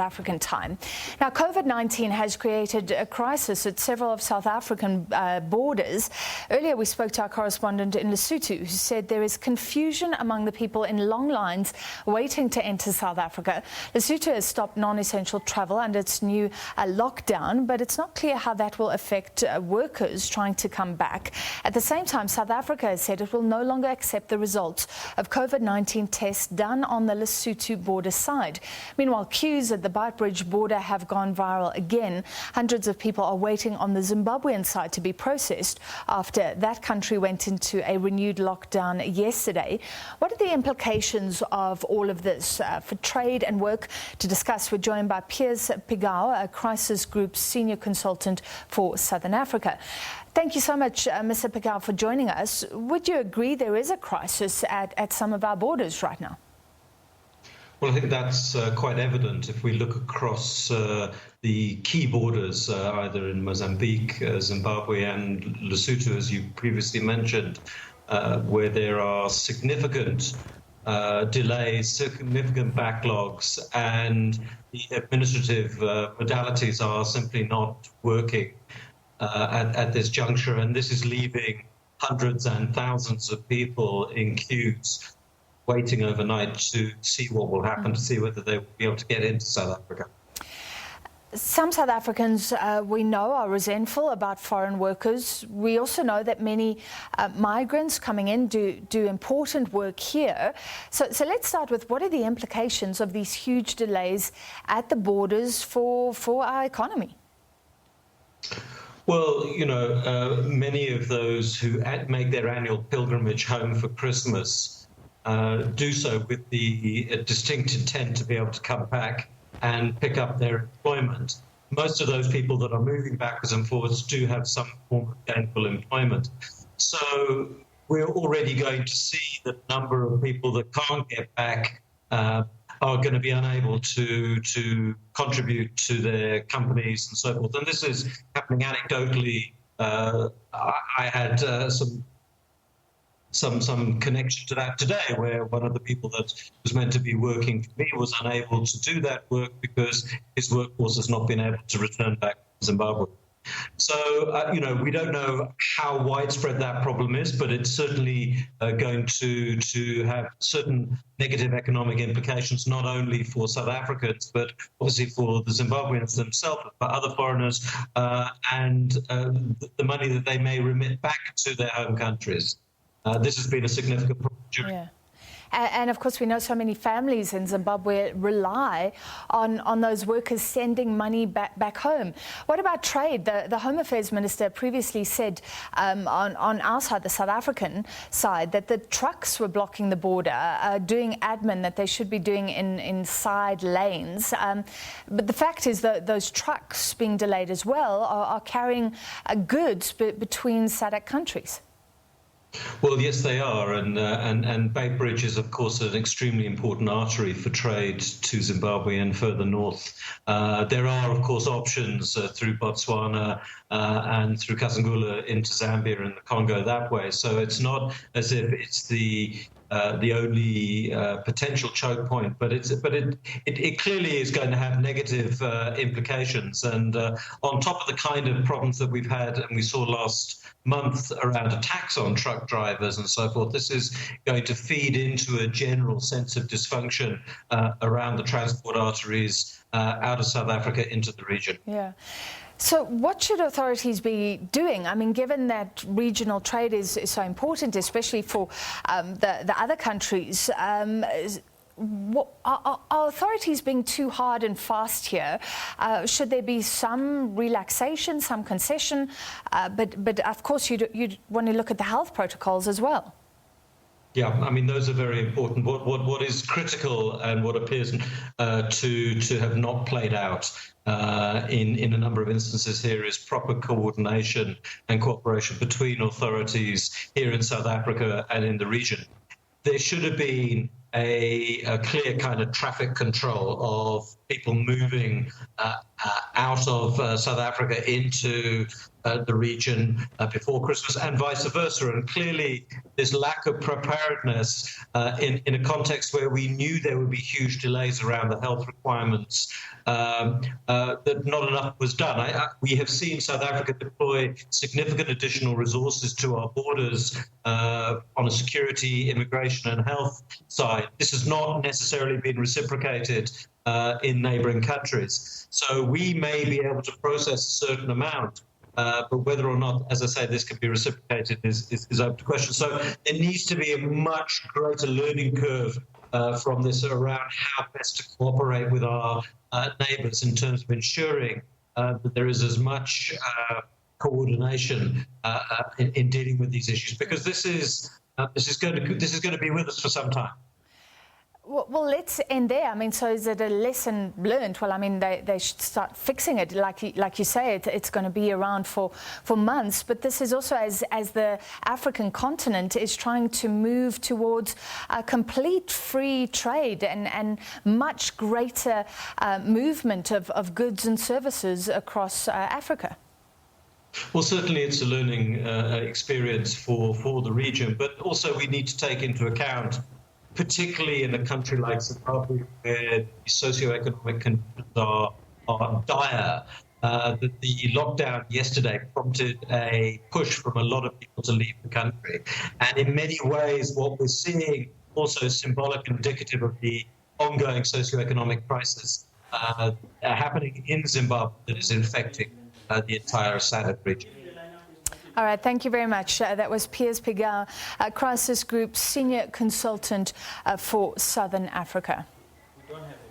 African time. Now, COVID-19 has created a crisis at several of South African borders. Earlier, we spoke to our correspondent in Lesotho, who said there is confusion among the people in long lines waiting to enter South Africa. Lesotho has stopped non-essential travel under its new lockdown, but it's not clear how that will affect workers trying to come back. At the same time, South Africa has said it will no longer accept the results of COVID-19 tests done on the Lesotho border side. Meanwhile, queues at the Beitbridge border have gone viral again. Hundreds of people are waiting on the Zimbabwean side to be processed after that country went into a renewed lockdown yesterday. What are the implications of all of this for trade and work? To discuss, we're joined by Piers Pigou, a crisis group senior consultant for Southern Africa. Thank you so much, Mr. Pigou, for joining us. Would you agree there is a crisis at some of our borders right now? Well, I think that's quite evident if we look across the key borders, either in Mozambique, Zimbabwe and Lesotho, as you previously mentioned, where there are significant delays, significant backlogs, and the administrative modalities are simply not working at this juncture. And this is leaving hundreds and thousands of people in queues waiting overnight to see what will happen, to see whether they will be able to get into South Africa. Some South Africans we know are resentful about foreign workers. We also know that many migrants coming in do important work here. So let's start with, what are the implications of these huge delays at the borders for our economy? Well, you know, many of those who make their annual pilgrimage home for Christmas do so with the distinct intent to be able to come back and pick up their employment. Most of those people that are moving backwards and forwards do have some form of gainful employment. So we're already going to see the number of people that can't get back are going to be unable to contribute to their companies and so forth. And this is happening anecdotally. I had some connection to that today, where one of the people that was meant to be working for me was unable to do that work because his workforce has not been able to return back to Zimbabwe. So, you know, we don't know how widespread that problem is, but it's certainly going to have certain negative economic implications, not only for South Africans, but obviously for the Zimbabweans themselves, for other foreigners, and the money that they may remit back to their home countries. This has been a significant problem. Yeah. And of course, we know so many families in Zimbabwe rely on those workers sending money back home. What about trade? The Home Affairs Minister previously said on our side, the South African side, that the trucks were blocking the border, doing admin that they should be doing in side lanes. But the fact is that those trucks being delayed as well are carrying goods between SADC countries. Well, yes, they are, and Beitbridge is, of course, an extremely important artery for trade to Zimbabwe and further north. There are, of course, options through Botswana and through Kasangula into Zambia and the Congo that way. So it's not as if it's the only potential choke point, but it clearly is going to have negative implications. And on top of the kind of problems that we've had and we saw last month around a tax on truck drivers and so forth, this is going to feed into a general sense of dysfunction around the transport arteries out of South Africa into the region. Yeah. So what should authorities be doing? I mean, given that regional trade is so important, especially for the other countries, are authorities being too hard and fast here? Should there be some relaxation, some concession? But of course, you'd want to look at the health protocols as well. Yeah, I mean, those are very important. What is critical and what appears to have not played out in a number of instances here is proper coordination and cooperation between authorities here in South Africa and in the region. There should have been a clear kind of traffic control of people moving out of South Africa into the region before Christmas, and vice versa. And clearly, this lack of preparedness in a context where we knew there would be huge delays around the health requirements, that not enough was done. We have seen South Africa deploy significant additional resources to our borders on a security, immigration, and health side. This has not necessarily been reciprocated in neighbouring countries. So we may be able to process a certain amount, but whether or not, as I say, this can be reciprocated is open to question. So there needs to be a much greater learning curve from this around how best to cooperate with our neighbours in terms of ensuring that there is as much coordination in dealing with these issues, because this is going to be with us for some time. Well, let's end there. I mean, so is it a lesson learned? Well, I mean, they should start fixing it. Like you say, it's going to be around for months. But this is also as the African continent is trying to move towards a complete free trade and much greater movement of goods and services across Africa. Well, certainly it's a learning experience for the region, but also we need to take into account, particularly in a country like Zimbabwe, where the socioeconomic conditions are dire, that the lockdown yesterday prompted a push from a lot of people to leave the country. And in many ways, what we're seeing also is symbolic and indicative of the ongoing socioeconomic crisis happening in Zimbabwe that is infecting the entire SADC region. All right, thank you very much. That was Piers Pigou, Crisis Group Senior Consultant for Southern Africa.